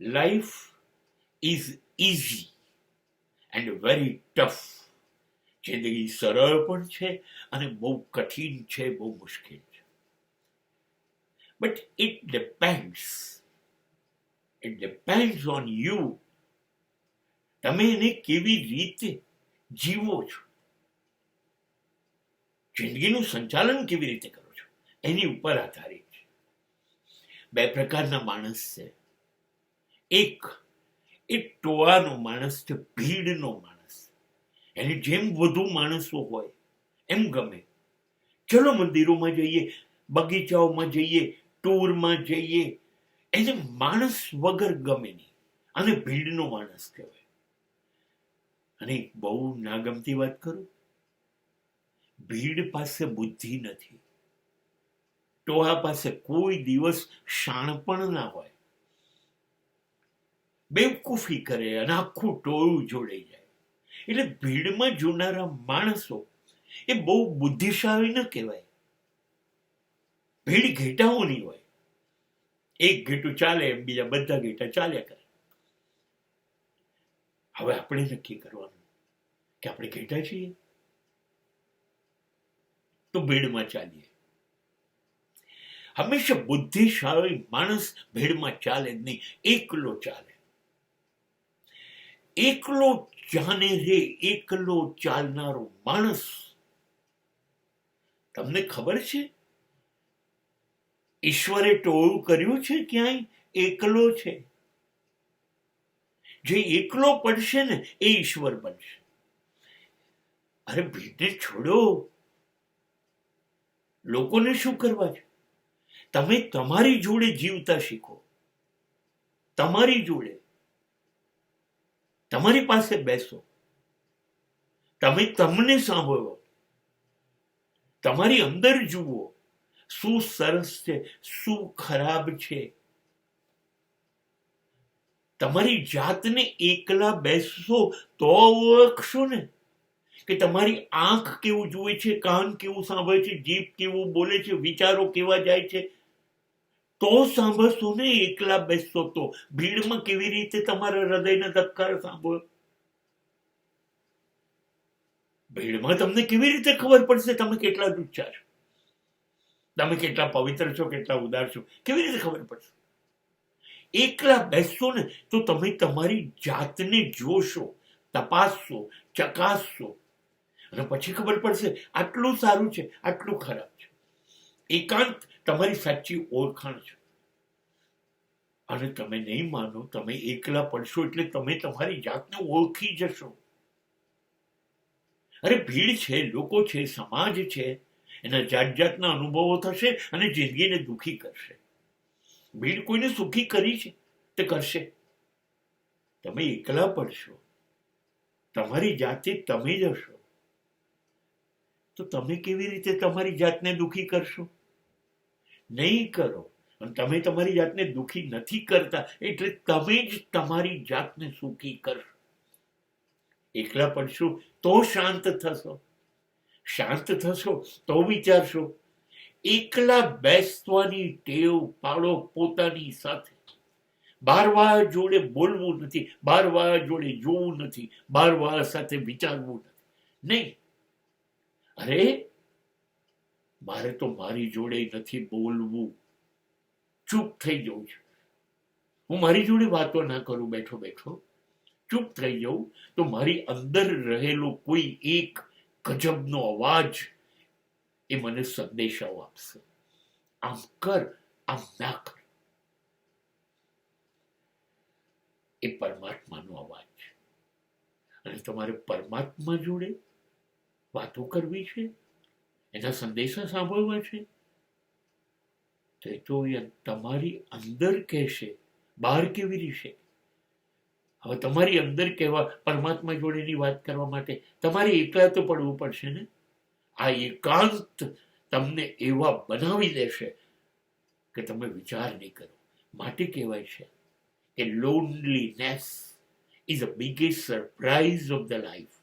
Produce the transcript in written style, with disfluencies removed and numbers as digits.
Life is easy and very tough. જિંદગી સરળ પણ છે અને બહુ કઠિન છે, બહુ મુશ્કેલ છે. But it depends on you. તમે એને કેવી રીતે જીવો છો, જિંદગીનું સંચાલન કેવી રીતે કરો છો, એની ઉપર આધારિત છે. બે પ્રકારના માણસ છે. એક એ ટોળાનો માણસ છે, ભીડનો માણસ. એને જેમ વધુ માણસો હોય એમ ગમે. ચલો મંદિરોમાં જઈએ, બગીચાઓમાં જઈએ, ટૂરમાં જઈએ, એને માણસ વગર ગમે નહીં. અને ભીડનો માણસ કહેવાય. અને બહુ ના ગમતી વાત કરું, ભીડ પાસે બુદ્ધિ નથી. ટોળા પાસે કોઈ દિવસ શાણપણ ના હોય. બેવકૂફી કરે અને આખું ટોળું જોડાઈ જાય. એટલે ભીડમાં જોનારા માણસો એ બહુ બુદ્ધિશાળી ન કહેવાય. ભીડ ઘેટાઓની હોય. એક ઘેટું ચાલે એમ બીજા બધા ઘેટા ચાલ્યા કરે. હવે આપણે નક્કી કરવાનું કે આપણે ઘેટા છીએ તો ભીડમાં ચાલીએ. હંમેશા બુદ્ધિશાળી માણસ ભીડમાં ચાલે જ નહીં, એકલો ચાલે. એકલો જાને રે એકલો ચાલનારો માણસ. તમને ખબર છે ઈશ્વરે ટોળું કર્યું છે ક્યાંય? એકલો છે. જે એકલો પડશે ને એ ઈશ્વર બનશે. અરે ભીડને છોડો, લોકોને શું કરવા છે? તમે તમારી જોડે જીવતા શીખો. તમારી જોડે, તમારી પાસે બેસો, તમે તમને સાંભળો, તમારી અંદર જુઓ શું સરસ છે, શું ખરાબ છે. તમારી જાતને એકલા બેસશો તો ઓળખશો ને કે તમારી આંખ કેવું જુએ છે, કાન કેવું સાંભળે છે, જીભ કેવું બોલે છે, વિચારો કેવા જાય છે. તો સાંભળશો ને. એકલા બેસશો તો. ભીડમાં કેવી રીતે તમારા હૃદયના ધબકાર સાંભળો? ભીડમાં તમને કેવી રીતે ખબર પડશે તમે કેટલા લુચ્ચા છો, તમે કેટલા પવિત્ર છો, કેટલા ઉદાર છો? કેવી રીતે ખબર પડશે? એકલા બેસશો ને તો તમે તમારી જાતને જોશો, તપાસશો, ચકાસશો અને પછી ખબર પડશે આટલું સારું છે, આટલું ખરાબ છે. એકાંત તમારી સાચી ઓળખાણ છે. અને તમે નહીં માનો, તમે એકલા પડશો એટલે તમે તમારી જાતને ઓળખી જશો. અરે ભીડ છે, લોકો છે, સમાજ છે, એના જાત જાતના અનુભવો થશે અને જિંદગીને દુઃખી કરશે. ભીડ કોઈને સુખી કરી છે તે કરશે. તમે એકલા પડશો, તમારી જાતે તમે જ હશો, તો તમે કેવી રીતે તમારી જાતને દુઃખી કરશો? નહીં કરો. અને તમે તમારી જાતને દુઃખી નથી કરતા એટલે તમે જ તમારી જાતને સુખી કરશો. એકલા પડશો તો શાંત થશો. શાંત થશો તો વિચારશો. એકલા બેસવાની ટેવ પાડો પોતાની સાથે. બારવાર જોડે બોલવું નથી, બારવાર જોડે જોવું નથી, બારવાર સાથે વિચારવું નથી. નહીં, અરે મારે તો મારી જોડે નથી બોલવું, ચૂપ થઈ જવું છે. હું મારી જોડે વાતો ના કરું બેઠો બેઠો, ચૂપ થઈ જાઉં તો મારી અંદર રહેલો કોઈ એક ગજબનો અવાજ એ મને સંદેશાઓ આપશે. આમ કર, આમ ના કર. એ પરમાત્માનો અવાજ છે. અને તમારે પરમાત્મા જોડે વાતો કરવી છે, એના સંદેશા સાંભળવા છે, તો એ તમારી અંદર કહેશે, બહાર કેવી રીતે? હવે તમારી અંદર કહેવા, પરમાત્મા જોડેની વાત કરવા માટે તમારે એકલા તો પડવું પડશે ને. આ એકાંત તમને એવા બનાવી દેશે કે તમે વિચાર નહીં કરો. માટે કહેવાય છે કે loneliness is the biggest surprise of the life.